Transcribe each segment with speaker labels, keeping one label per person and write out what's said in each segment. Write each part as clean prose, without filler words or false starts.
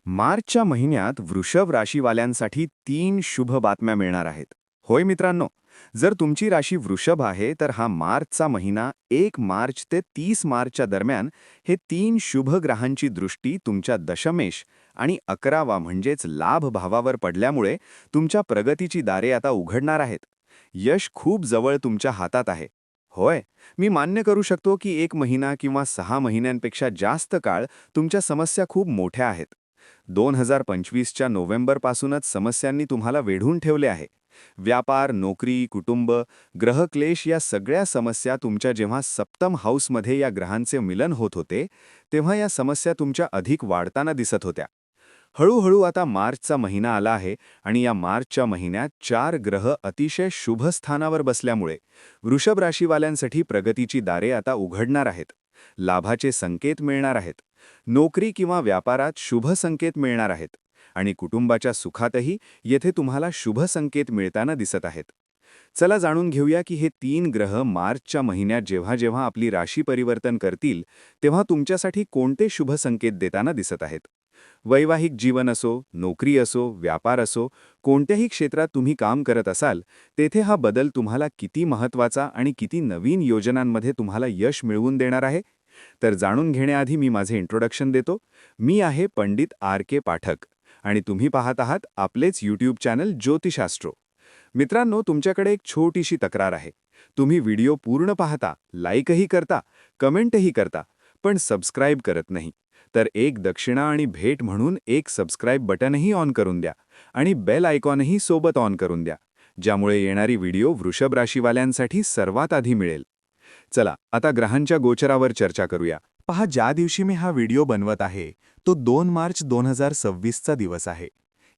Speaker 1: मार्चच्या महिन्यात वृषभ राशीवाल्यांसाठी 3 शुभ बातम्या मिळणार आहेत. होय मित्रांनो, जर तुमची राशी वृषभ आहे तर हा मार्चचा महिना 1 मार्च ते 30 मार्चच्या दरम्यान हे 3 शुभ ग्रहांची दृष्टी तुमच्या दशमेश आणि 11वा म्हणजेच लाभ भावावर पडल्यामुळे तुमच्या प्रगतीची दारे आता उघडणार आहेत. यश खूप जवळ तुमच्या हातात आहे. होय, मी मान्य करू शकतो की 1 महिना किंवा 6 महिन्यांपेक्षा जास्त काळ तुमच्या समस्या खूप मोठ्या आहेत. 2025च्या नोव्हेंबरपासूनच समस्यांनी तुम्हाला वेढून ठेवले आहे. व्यापार, नोकरी, कुटुंब, ग्रहक्लेश या सगळ्या समस्या तुमच्या जेव्हा सप्तम हाऊसमध्ये या ग्रहांचे मिलन होत होते, तेव्हा या समस्या तुमच्या अधिक वाढताना दिसत होत्या. हळूहळू आता मार्चचा महिना आला आहे आणि या मार्चच्या महिन्यात 4 ग्रह अतिशय शुभ स्थानावर बसल्यामुळे वृषभ राशीवाल्यांसाठी प्रगतीची दारे आता उघडणार आहेत. लाभाचे संकेत मिळणार आहेत. नोकरी किंवा व्यापारात शुभ संकेत मिळणार आहेत आणि कुटुंबाच्या सुखातही येथे तुम्हाला शुभ संकेत मिळताना दिसत आहेत. चला जाणून घेऊया की हे 3 ग्रह मार्चच्या महिन्यात जेव्हा जेव्हा आपली राशी परिवर्तन करतील तेव्हा तुमच्यासाठी कोणते शुभ संकेत देताना दिसत आहेत. वैवाहिक जीवन असो, नोकरी असो, व्यापार असो, कोणत्याही क्षेत्रात तुम्ही काम करत असाल, तेथे हा बदल तुम्हाला किती महत्त्वाचा आणि किती नवीन योजनांमध्ये तुम्हाला यश मिळवून देणार आहे. तर जाणून घेण्याआधी मी माझे इंट्रोडक्शन देतो. मी आहे पंडित R.K. पाठक आणि तुम्ही पाहत आहात आपलेच यूट्यूब चॅनल ज्योतिषास्ट्रो. मित्रांनो, तुमच्याकडे एक छोटीशी तक्रार आहे. तुम्ही व्हिडिओ पूर्ण पाहता, लाईकही करता, कमेंटही करता, पण सबस्क्राईब करत नाही. तर एक दक्षिणा आणि भेट म्हणून एक सबस्क्राईब बटनही ऑन करून द्या आणि बेल आयकॉनही सोबत ऑन करून द्या, ज्यामुळे येणारी व्हिडिओ वृषभ राशीवाल्यांसाठी सर्वात आधी मिळेल. चला आता ग्रहांच्या गोचरावर चर्चा करूया. पहा, ज्या दिवशी मी हा व्हिडिओ बनवत आहे तो 2 मार्च 2026चा दिवस आहे.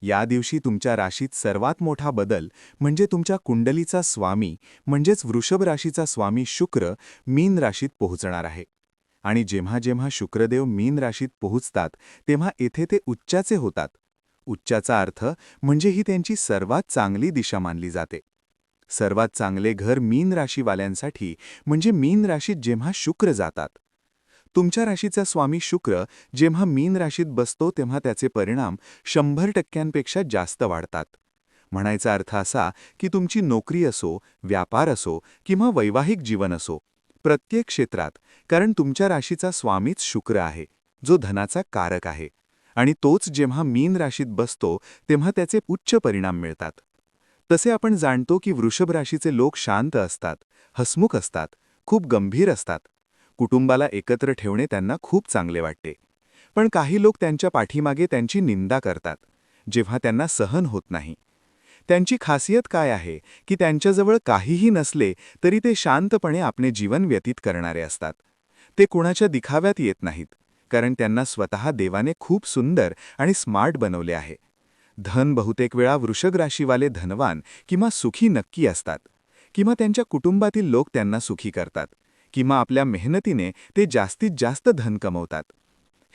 Speaker 1: या दिवशी तुमच्या राशीत सर्वात मोठा बदल म्हणजे तुमच्या कुंडलीचा स्वामी म्हणजेच वृषभ राशीचा स्वामी शुक्र मीन राशीत पोहोचणार आहे. आणि जेव्हा जेव्हा शुक्रदेव मीन राशीत पोहोचतात तेव्हा येथे ते उच्चाचे होतात. उच्चाचा अर्थ म्हणजे ही त्यांची सर्वात चांगली दिशा मानली जाते. सर्वात चांगले घर मीन राशीवाल्यांसाठी म्हणजे मीन राशीत जेव्हा शुक्र जातात. तुमच्या राशीचा स्वामी शुक्र जेव्हा मीन राशीत बसतो तेव्हा त्याचे परिणाम 100% जास्त वाढतात. म्हणायचा अर्थ असा की तुमची नोकरी असो, व्यापार असो किंवा वैवाहिक जीवन असो, प्रत्येक क्षेत्रात, कारण तुमच्या राशीचा स्वामीच शुक्र आहे, जो धनाचा कारक आहे, आणि तोच जेव्हा मीन राशीत बसतो तेव्हा त्याचे उच्च परिणाम मिळतात. तसे आपण जाणतो की वृषभ राशीचे लोक शांत असतात, हसमुख असतात, खूप गंभीर असतात. कुटुंबाला एकत्र ठेवणे त्यांना खूप चांगले वाटते. पण काही लोक त्यांच्या पाठीमागे त्यांची निंदा करतात, जेव्हा त्यांना सहन होत नाही. त्यांची खासियत काय आहे की त्यांच्याजवळ काहीही नसले तरी ते शांतपणे आपले जीवन व्यतीत करणारे असतात. ते कुणाच्या दिखाव्यात येत नाहीत, कारण त्यांना स्वतः देवाने खूप सुंदर आणि स्मार्ट बनवले आहे. धन बहुतेक वेळा वृषभ राशीवाले धनवान किंवा सुखी नक्की असतात, किंवा त्यांच्या कुटुंबातील लोक त्यांना सुखी करतात, किंवा आपल्या मेहनतीने ते जास्तीत जास्त धन कमवतात.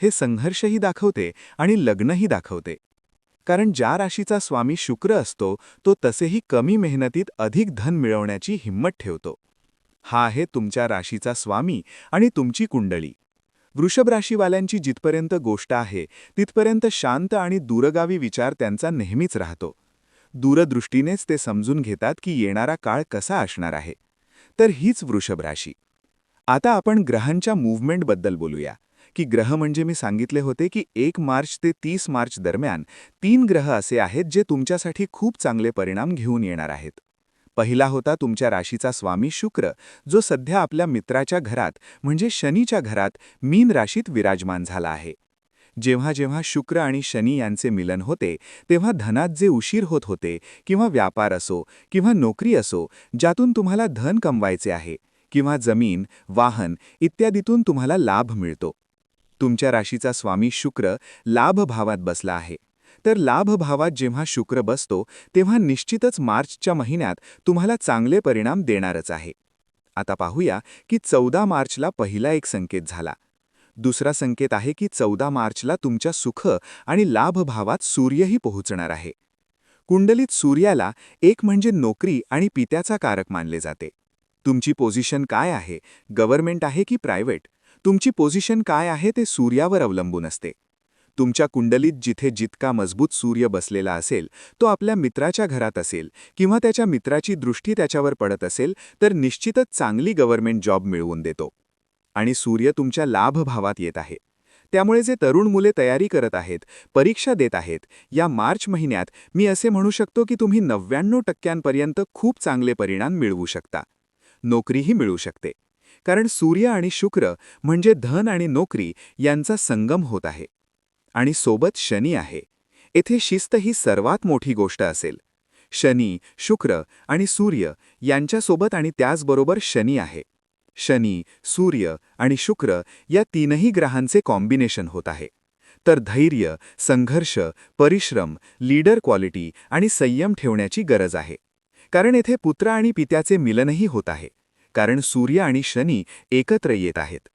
Speaker 1: हे संघर्षही दाखवते आणि लग्नही दाखवते. कारण ज्या राशीचा स्वामी शुक्र असतो तो तसेही कमी मेहनतीत अधिक धन मिळवण्याची हिंमत ठेवतो. हा आहे तुमच्या राशीचा स्वामी आणि तुमची कुंडली. वृषभ राशीवाल्यांची जिथपर्यंत गोष्ट आहे तिथपर्यंत शांत आणि दूरगावी विचार त्यांचा नेहमीच राहतो. दूरदृष्टीनेच ते समजून घेतात की येणारा काळ कसा असणार आहे. तर हीच वृषभ राशी. आता आपण ग्रहांच्या मूव्हमेंटबद्दल बोलूया की ग्रह म्हणजे मी सांगितले होते की 1 मार्च ते 30 मार्च दरम्यान 3 ग्रह असे आहेत जे तुमच्यासाठी खूप चांगले परिणाम घेऊन येणार आहेत. पहिला होता तुमच्या राशीचा स्वामी शुक्र, जो सध्या आपल्या मित्राच्या घरात म्हणजे शनीच्या घरात मीन राशीत विराजमान झाला आहे. जेव्हा जेव्हा शुक्र आणि शनी यांचे मिलन होते तेव्हा धनात जे उशीर होत होते, किंवा व्यापार असो किंवा नोकरी असो ज्यातून तुम्हाला धन कमवायचे आहे, किंवा जमीन, वाहन इत्यादीतून तुम्हाला लाभ मिळतो. तुमच्या राशीचा स्वामी शुक्र लाभ भावात बसला आहे. तर लाभ भावात जेव्हा शुक्र बसतो तेव्हा निश्चितच मार्चच्या महिन्यात तुम्हाला चांगले परिणाम देणारच आहे. आता पाहूया की 14 मार्चला पहिला एक संकेत झाला. दुसरा संकेत आहे की 14 मार्चला तुमच्या सुख आणि लाभ भावात सूर्यही पोहोचणार आहे. कुंडलीत सूर्याला एक म्हणजे नोकरी आणि पित्याचा कारक मानले जाते. तुमची पोझिशन काय आहे, गव्हर्नमेंट आहे की प्रायव्हेट, तुमची पोझिशन काय आहे ते सूर्यावर अवलंबून असते.
Speaker 2: तुमच्या कुंडलीत जितका मजबूत सूर्य बसलेला असेल, तो आपल्या मित्राच्या घरात असेल किंवा त्याच्या मित्राची दृष्टी त्याच्यावर पडत असेल, तर निश्चितच चांगली गव्हर्नमेंट जॉब मिळवून देतो. आणि सूर्य तुमच्या लाभ भावात येत आहे. त्यामुळे जे तरुण मुले तयारी करत आहेत, परीक्षा देत आहेत, या मार्च महिन्यात मी असे म्हणू शकतो की तुम्ही 99% खूप चांगले परिणाम मिळवू शकता. नोकरीही मिळू शकते. कारण सूर्य आणि शुक्र म्हणजे धन आणि नोकरी यांचा संगम होत आहे. आणि सोबत शनी आहे. येथे शिस्त ही सर्वात मोठी गोष्ट असेल. शनी, शुक्र आणि सूर्य यांच्यासोबत आणि त्याचबरोबर शनी आहे. शनी, सूर्य आणि शुक्र या तीनही ग्रहांचे कॉम्बिनेशन होत आहे. तर धैर्य, संघर्ष, परिश्रम, लीडर क्वालिटी आणि संयम ठेवण्याची गरज आहे. कारण येथे पुत्र आणि पित्याचे मिलनही होत आहे. कारण सूर्य आणि शनी एकत्र येत आहेत.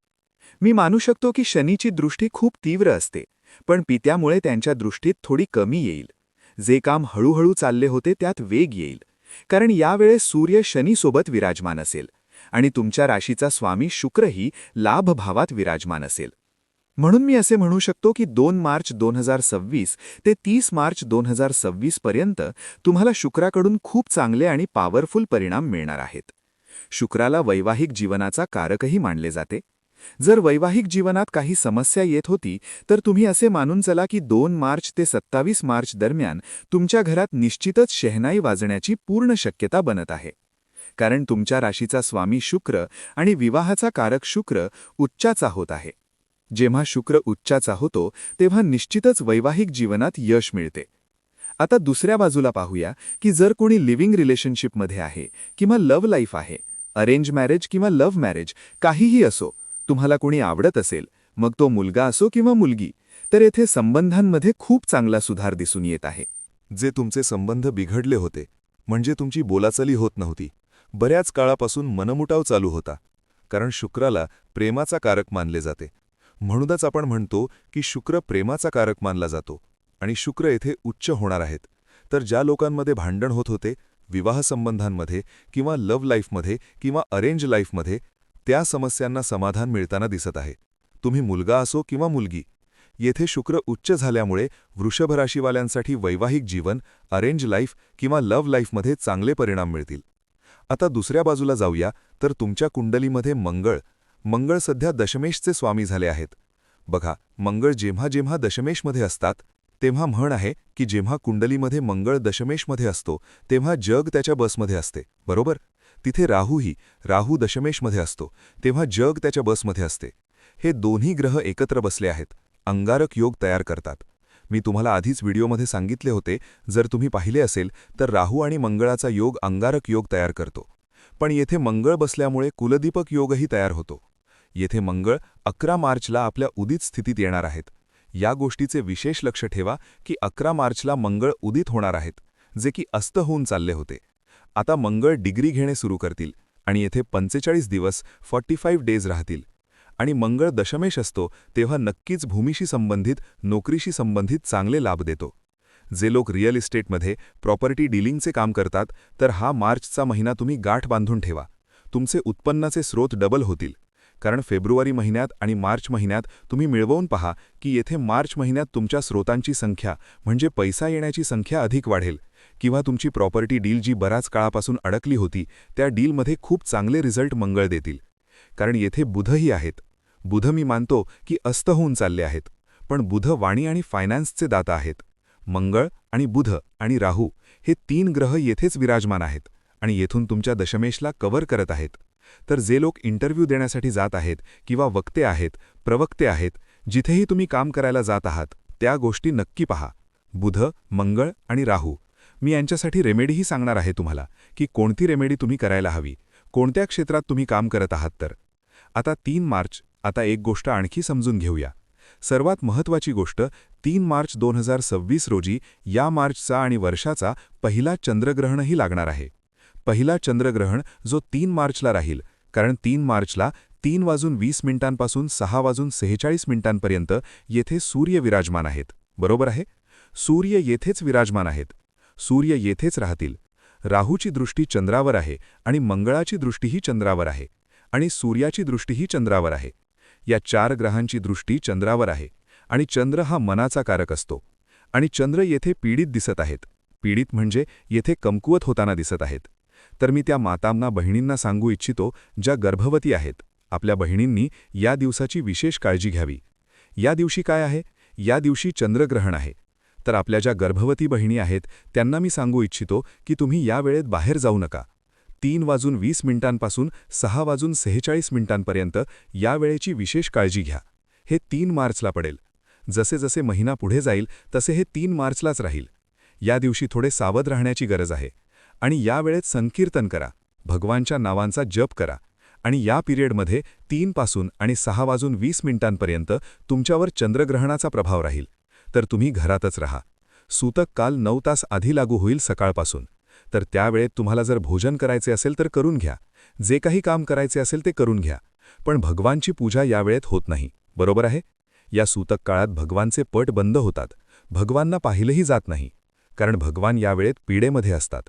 Speaker 2: मी मानू शकतो की शनीची दृष्टी खूप तीव्र असते, पण पित्यामुळे त्यांच्या दृष्टीत थोडी कमी येईल. जे काम हळूहळू चालले होते त्यात वेग येईल. कारण यावेळेस सूर्य शनीसोबत विराजमान असेल आणि तुमच्या राशीचा स्वामी शुक्रही लाभ भावात विराजमान असेल. म्हणून मी असे म्हणू शकतो की 2 मार्च 2026 ते 30 मार्च 2026 पर्यंत तुम्हाला शुक्राकडून खूप चांगले आणि पॉवरफुल परिणाम मिळणार आहेत. शुक्राला वैवाहिक जीवनाचा कारकही मानले जाते. जर वैवाहिक जीवनात काही समस्या येत होती, तर तुम्ही असे मानून चला की 2 मार्च ते 27 मार्च दरम्यान तुमच्या घरात निश्चितच शहनाई वाजण्याची पूर्ण शक्यता बनत आहे. कारण तुमच्या राशीचा स्वामी शुक्र आणि विवाहाचा कारक शुक्र उच्चाचा होत आहे. जेव्हा शुक्र उच्चाचा होतो, तेव्हा निश्चितच वैवाहिक जीवनात यश मिळते. आता दुसऱ्या बाजूला पाहूया की जर कोणी लिव्हिंग रिलेशनशिपमध्ये आहे किंवा लव्ह लाईफ आहे, अरेंज मॅरेज किंवा लव्ह मॅरेज काहीही असो, तुम्हाला कोणी आवडत असेल, मग तो मुलगा असो किंवा मुलगी, तर येथे संबंधांमध्ये खूप चांगला सुधार दिसून येत आहे.
Speaker 3: जे तुमचे संबंध बिघडले होते, म्हणजे तुमची बोलाचाली होत नव्हती, बऱ्याच काळापासून मनमुटाव चालू होता. कारण शुक्राला प्रेमाचा कारक मानले जाते. म्हणूनच आपण म्हणतो की शुक्र प्रेमाचा कारक मानला जातो आणि शुक्र येथे उच्च होणार आहेत. तर ज्या लोकांमध्ये भांडण होत होते, विवाहसंबंधांमध्ये किंवा लव्ह लाईफमध्ये किंवा अरेंज लाईफमध्ये, त्या समस्यांना समाधान मिळताना दिसत आहे. तुम्ही मुलगा असो किंवा मुलगी, येथे शुक्र उच्च झाल्यामुळे वृषभ राशीवाल्यांसाठी वैवाहिक जीवन, अरेंज लाईफ किंवा लव्ह लाईफमध्ये चांगले परिणाम मिळतील. आता दुसऱ्या बाजूला जाऊया तर तुमच्या कुंडलीमध्ये मंगळ सध्या दशमेशचे स्वामी झाले आहेत. बघा, मंगळ जेव्हा जेव्हा दशमेशमध्ये असतात, तेव्हा म्हण आहे की जेव्हा कुंडलीमध्ये मंगळ दशमेशमध्ये असतो, तेव्हा जग त्याच्या बसमध्ये असते, बरोबर? तिथे राहू दशमेशमध्ये असतो, तेव्हा जग त्याच्या बसमध्ये असते. हे दोन्ही ग्रह एकत्र बसले आहेत, अंगारक योग तयार करतात. मी तुम्हाला आधीच व्हिडिओमध्ये सांगितले होते, जर तुम्ही पाहिले असेल तर राहू आणि मंगळाचा योग अंगारक योग तयार करतो. पण येथे मंगळ बसल्यामुळे कुलदीपक योगही तयार होतो. येथे मंगळ 11 मार्चला आपल्या उदित स्थितीत येणार आहेत. या गोष्टीचे विशेष लक्ष ठेवा की 11 मार्चला मंगळ उदित होणार आहेत, जे की अस्त होऊन चालले होते. आता मंगळ डिग्री घेणे सुरू करतील आणि येथे 45 दिवस 45 डेज राहतील. आणि मंगळ दशमेश असतो तेव्हा नक्कीच भूमीशी संबंधित, नोकरीशी संबंधित चांगले लाभ देतो. जे लोक रिअल इस्टेटमध्ये प्रॉपर्टी डीलिंगचे काम करतात, तर हा मार्चचा महिना तुम्ही गाठ बांधून ठेवा. तुमचे उत्पन्नाचे स्रोत डबल होतील. कारण फेब्रुवारी महिन्यात आणि मार्च महिन्यात तुम्ही मिळवून पहा की येथे मार्च महिन्यात तुमच्या स्रोतांची संख्या म्हणजे पैसा येण्याची संख्या अधिक वाढेल किंवा तुमची प्रॉपर्टी डील जी बराच काळापासून अडकली होती, त्या डीलमध्ये खूप चांगले रिझल्ट मंगळ देतील. कारण येथे बुधही आहेत. बुध मी मानतो की अस्त होऊन चालले आहेत, पण बुध वाणी आणि फायनान्सचे दाता आहेत. मंगळ आणि बुध आणि राहू हे 3 ग्रह येथेच विराजमान आहेत आणि येथून तुमच्या दशमेशला कव्हर करत आहेत. तर जे लोक इंटरव्ह्यू देण्यासाठी जात आहेत किंवा वक्ते आहेत, प्रवक्ते आहेत, जिथेही तुम्ही काम करायला जात आहात, त्या गोष्टी नक्की पहा. बुध, मंगळ आणि राहू. मी यांच्यासाठी रेमेडीही सांगणार आहे तुम्हाला की कोणती रेमेडी तुम्ही करायला हवी, कोणत्या क्षेत्रात तुम्ही काम करत आहात. तर आता 3 मार्च, आता एक गोष्ट आणखी समजून घेऊया. सर्वात महत्त्वाची गोष्ट, 3 मार्च 2026 रोजी या मार्चचा आणि वर्षाचा पहिला चंद्रग्रहणही लागणार आहे. पहिला चंद्रग्रहण जो 3 मार्चला राहील, कारण 3 मार्चला 3:20 पासून 6:46 येथे सूर्य विराजमान आहेत, बरोबर आहे? सूर्य येथेच विराजमान आहेत. सूर्य येथेच राहतील. राहूची दृष्टी चंद्रावर आहे आणि मंगळाची दृष्टीही चंद्रावर आहे आणि सूर्याची दृष्टीही चंद्रावर आहे. या 4 ग्रहांची दृष्टी चंद्रावर आहे आणि चंद्र हा मनाचा कारक असतो. आणि चंद्र येथे पीडित दिसत आहेत. पीडित म्हणजे येथे कमकुवत होताना दिसत आहेत. तर मी त्या मातांना, बहिणींना सांगू इच्छितो, ज्या गर्भवती आहेत. आपल्या बहिणींनी या दिवसाची विशेष काळजी घ्यावी. या दिवशी काय आहे? या दिवशी चंद्रग्रहण आहे. तर आपल्या ज्या गर्भवती बहिणी आहेत त्यांना मी सांगू इच्छितो की तुम्ही या वेळेत बाहेर जाऊ नका. 3:20 6:46 या वेळेची विशेष काळजी घ्या. हे 3 मार्चला पडेल. जसे जसे महिना पुढे जाईल तसे हे 3 मार्चलाच राहील. या दिवशी थोडे सावध राहण्याची गरज आहे. आणि या वेळेत संकीर्तन करा, भगवानच्या नावांचा जप करा. आणि या पिरियडमध्ये 3 पासून आणि 6:20 तुमच्यावर चंद्रग्रहणाचा प्रभाव राहील. तर तुम्ही घरातच राहा. सूतक काल 9 तास आधी लागू होईल सकाळपासून. तर त्यावेळेत तुम्हाला जर भोजन करायचे असेल तर करून घ्या. जे काही काम करायचे असेल ते करून घ्या. पण भगवानची पूजा यावेळेत होत नाही. बरोबर आहे? या सूतक काळात भगवानचे पट बंद होतात. भगवानना पाहिलंही जात नाही. कारण भगवान यावेळेत पीडेमध्ये असतात.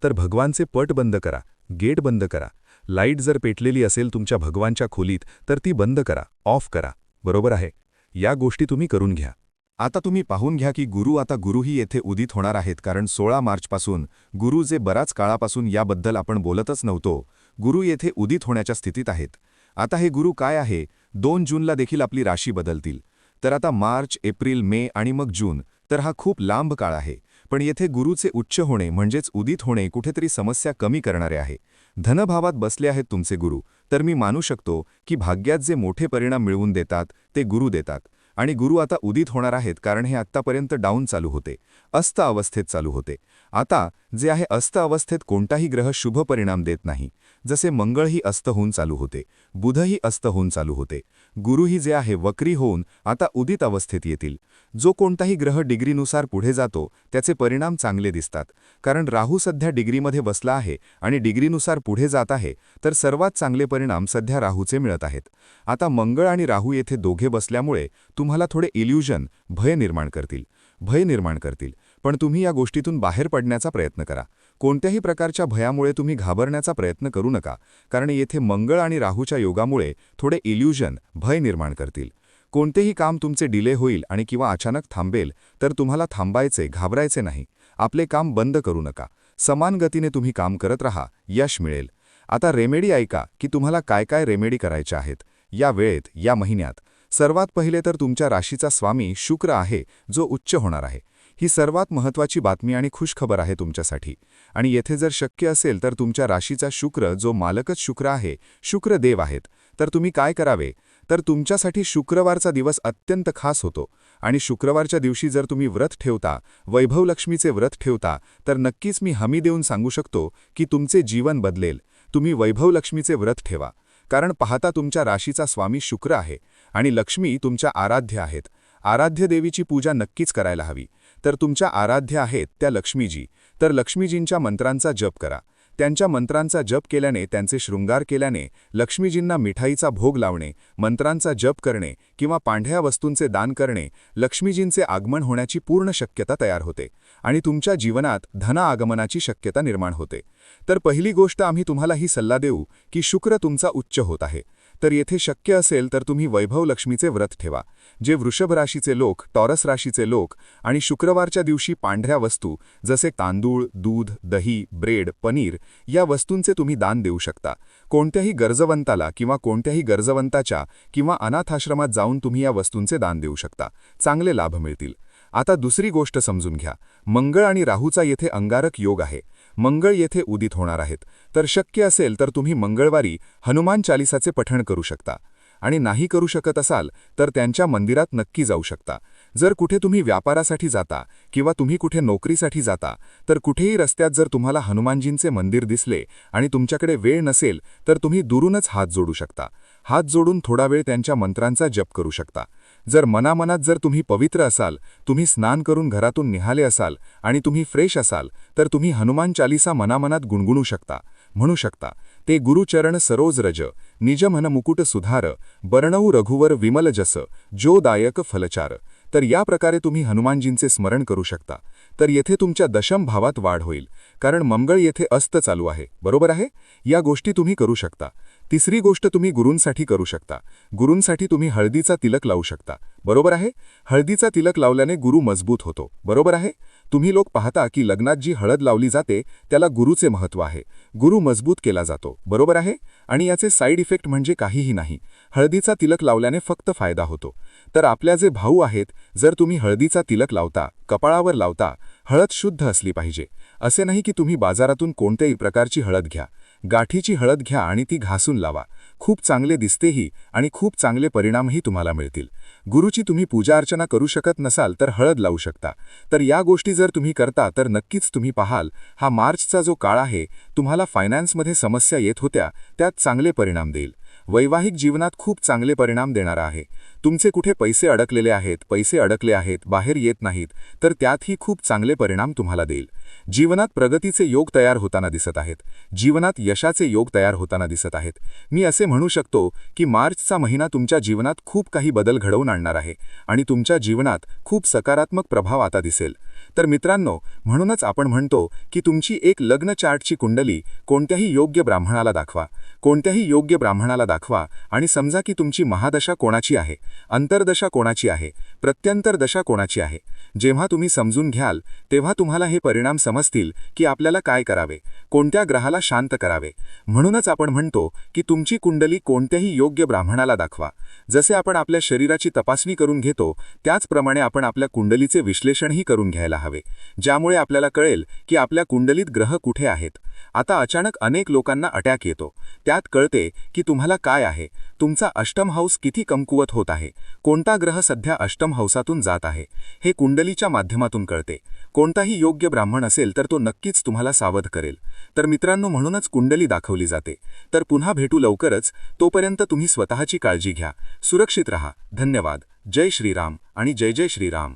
Speaker 3: तर भगवानचे पट बंद करा, गेट बंद करा. लाईट जर पेटलेली असेल तुमच्या भगवानच्या खोलीत तर ती बंद करा, ऑफ करा. बरोबर आहे? या गोष्टी तुम्ही करून घ्या.
Speaker 1: आता तुम्ही पाहून घ्या की गुरुही येथे उदित होणार आहेत. कारण 16 मार्चपासून गुरु जे बराच काळापासून याबद्दल आपण बोलतच नव्हतो, गुरु येथे उदित होण्याच्या स्थितीत आहेत. आता हे गुरु काय आहे? 2 जूनला देखील आपली राशी बदलतील. तर आता मार्च, एप्रिल, मे आणि मग जून, तर हा खूप लांब काळ आहे. पण येथे गुरुचे उच्च होणे म्हणजेच उदित होणे कुठेतरी समस्या कमी करणारे आहे. धनभावात बसले आहेत तुमचे गुरु. तर मी मानू शकतो की भाग्यात जे मोठे परिणाम मिळवून देतात ते गुरु देतात. आणि गुरु आता उदित होणार आहेत कारण हे आत्तापर्यंत डाऊन चालू होते, अस्त अवस्थेत चालू होते. आता जे आहे अस्त अवस्थेत कोणताही ग्रह शुभ परिणाम देत नाही. जसे मंगळही अस्त होऊन चालू होते, बुधही अस्त होऊन चालू होते. गुरुही जे आहे वक्री होऊन आता उदित अवस्थेत येतील. जो कोणताही ग्रह डिग्रीनुसार पुढे जातो त्याचे परिणाम चांगले दिसतात. कारण राहू सध्या डिग्रीमध्ये बसला आहे आणि डिग्रीनुसार पुढे जात आहे. तर सर्वात चांगले परिणाम सध्या राहूचे मिळत आहेत. आता मंगळ आणि राहू येथे दोघे बसल्यामुळे तुम्हाला थोडे इल्युजन, भय निर्माण करतील. पण तुम्ही या गोष्टीतून बाहेर पडण्याचा प्रयत्न करा. कोणत्याही प्रकारच्या भयामुळे तुम्ही घाबरण्याचा प्रयत्न करू नका. कारण येथे मंगळ आणि राहूच्या योगामुळे थोडे इल्युजन, भय निर्माण करतील. कोणतेही काम तुमचे डिले होईल आणि किंवा अचानक थांबेल तर तुम्हाला थांबायचे, घाबरायचे नाही. आपले काम बंद करू नका. समान गतीने तुम्ही काम करत राहा, यश मिळेल. आता रेमेडी ऐका की तुम्हाला काय काय रेमेडी करायच्या आहेत या वेळेत, या महिन्यात. सर्वात पहिले तर तुमच्या राशीचा स्वामी शुक्र आहे जो उच्च होणार आहे. ही सर्वात महत्त्वाची बातमी आणि खुशखबर आहे तुमच्यासाठी. आणि येथे जर शक्य असेल तर तुमच्या राशीचा शुक्र जो मालकच शुक्र आहे, शुक्रदेव आहेत. तर तुम्ही काय करावे? तर तुमच्यासाठी शुक्रवारचा दिवस अत्यंत खास होतो. आणि शुक्रवारच्या दिवशी जर तुम्ही व्रत ठेवता, वैभवलक्ष्मीचे व्रत ठेवता, तर नक्कीच मी हमी देऊन सांगू शकतो की तुमचे जीवन बदलेल. तुम्ही वैभवलक्ष्मीचे व्रत ठेवा. कारण पाहता तुमच्या राशीचा स्वामी शुक्र आहे आणि लक्ष्मी तुमच्या आराध्य आहेत. आराध्य देवीची पूजा नक्कीच करायला हवी. तर तुमच्या आराध्य आहेत त्या लक्ष्मीजी. तर लक्ष्मीजींच्या मंत्रांचा जप करा. त्यांच्या मंत्रांचा जप केल्याने, त्यांचे शृंगार केल्याने, लक्ष्मीजींना मिठाईचा भोग लावणे, मंत्रांचा जप करणे किंवा पांढऱ्या वस्तूंचे दान करणे, लक्ष्मीजींचे आगमन होण्याची पूर्ण शक्यता तयार होते आणि तुमच्या जीवनात धन आगमनाची शक्यता निर्माण होते. तर पहिली गोष्ट आम्ही तुम्हाला ही सल्ला देऊ की शुक्र तुमचा उच्च होत आहे. तर येथे शक्य असेल तर तुम्ही वैभवलक्ष्मीचे व्रत ठेवा. जे वृषभ राशीचे लोक, टॉरस राशीचे लोक आणि शुक्रवारच्या दिवशी पांढऱ्या वस्तू जसे तांदूळ, दूध, दही, ब्रेड, पनीर या वस्तूंचे तुम्ही दान देऊ शकता. कोणत्याही गरजवंताला किंवा कोणत्याही गरजवंताच्या किंवा अनाथाश्रमात जाऊन तुम्ही या वस्तूंचे दान देऊ शकता. चांगले लाभ मिळतील. आता दुसरी गोष्ट समजून घ्या. मंगळ आणि राहूचा येथे अंगारक योग आहे. मंगळ येथे उदित होणार आहेत. तर शक्य असेल तर तुम्ही मंगळवारी हनुमान चालिसाचे पठण करू शकता. आणि नाही करू शकत असाल तर त्यांच्या मंदिरात नक्की जाऊ शकता. जर कुठे तुम्ही व्यापारासाठी जाता किंवा तुम्ही कुठे नोकरीसाठी जाता तर कुठेही रस्त्यात जर तुम्हाला हनुमानजींचे मंदिर दिसले आणि तुमच्याकडे वेळ नसेल तर तुम्ही दुरूनच हात जोडू शकता. हात जोडून थोडा वेळ त्यांच्या मंत्रांचा जप करू शकता. जर मनामनात जर तुम्ही पवित्र असाल, तुम्ही स्नान करून घरातून निघाले असाल आणि तुम्ही फ्रेश असाल तर तुम्ही हनुमान चालिसा मनामनात गुणगुणू शकता, म्हणू शकता. ते गुरुचरण सरोज रज निज मन मुकुट सुधार बर्णऊ रघुवर विमल जस जो दायक फलचार. तर या प्रकारे तुम्ही हनुमानजींचे स्मरण करू शकता. तर येथे तुमच्या दशम भावात वाढ होईल. कारण मंगळ येथे अस्त चालू आहे. बरोबर आहे? या गोष्टी तुम्ही करू शकता.
Speaker 2: तिसरी गोष्ट तुम्ही गुरूंसाठी करू शकता. गुरूंसाठी तुम्ही हळदीचा तिलक लावू शकता. बरोबर आहे? हळदीचा तिलक लावल्याने गुरु मजबूत होतो. बरोबर आहे? तुम्ही लोक पाहता की लग्नात जी हळद लावली जाते त्याला गुरुचे महत्त्व आहे. गुरु मजबूत केला जातो. बरोबर आहे? आणि याचे साईड इफेक्ट म्हणजे काहीही नाही. हळदीचा तिलक लावल्याने फक्त फायदा होतो. तर आपल्या जे भाऊ आहेत, जर तुम्ही हळदीचा तिलक लावता, कपाळावर लावता, हळद शुद्ध असली पाहिजे. असे नाही की तुम्ही बाजारातून कोणत्याही प्रकारची हळद घ्या. गाठीची हळद घ्या आणि ती घासून लावा. खूप चांगले दिसतेही आणि खूप चांगले परिणामही तुम्हाला मिळतील. गुरुची तुम्ही पूजा अर्चना करू शकत नसाल तर हळद लावू शकता. तर या गोष्टी जर तुम्ही करता तर नक्कीच तुम्ही पाहाल हा मार्चचा जो काळ आहे तुम्हाला फायनान्समध्ये समस्या येत होत्या त्यात चांगले परिणाम देईल. वैवाहिक जीवनात खूप चांगले परिणाम देणारा आहे. तुमचे कुठे पैसे अडकले आहेत, बाहेर येत नाहीत, तर त्यातही खूप चांगले परिणाम तुम्हाला देईल. जीवनात प्रगतीचे योग तयार होताना दिसत आहेत. जीवनात यशाचे योग तयार होताना दिसत आहेत. मी असे म्हणू शकतो की मार्चचा महिना तुमच्या जीवनात खूप काही बदल घडवून आणणार आहे आणि तुमच्या जीवनात खूप सकारात्मक प्रभाव आता दिसेल. तर मित्रांनो, म्हणूनच आपण म्हणतो की तुमची एक लग्न चार्टची कुंडली कोणत्याही योग्य ब्राह्मणाला दाखवा. कोणत्याही योग्य ब्राह्मणाला दाखवा आणि समजा की तुमची महादशा कोणाची आहे, अंतर्दशा कोणाची आहे, प्रत्यंतर दशा कोणाची आहे. जेव्हा तुम्ही समजून घ्याल तेव्हा तुम्हाला हे परिणाम समजतील की आपल्याला काय करावे, कोणत्या ग्रहाला शांत करावे. म्हणूनच आपण म्हणतो की तुमची कुंडली कोणत्याही योग्य ब्राह्मणाला दाखवा. जसे आपण आपल्या शरीराची तपासणी करून घेतो त्याचप्रमाणे आपण आपल्या कुंडलीचे विश्लेषणही करून घ्यायला हवे, ज्यामुळे आपल्याला कळेल की आपल्या कुंडलीत ग्रह कुठे आहेत. आता अचानक अनेक लोकांना अटॅक येतो. त्यात कळते की तुम्हाला काय आहे, तुमचा अष्टम हाऊस किती कमकुवत होत आहे, कोणता ग्रह सध्या अष्टम हाऊसातून जात आहे, हे कुंडलीच्या माध्यमातून कळते. कोणताही योग्य ब्राह्मण असेल तर तो नक्कीच तुम्हाला सावध करेल. तर मित्रांनो, म्हणूनच कुंडली दाखवली जाते. तर पुन्हा भेटू लवकरच. तोपर्यंत तुम्ही स्वतःची काळजी घ्या. सुरक्षित रहा. धन्यवाद. जय श्रीराम आणि जय जय श्रीराम.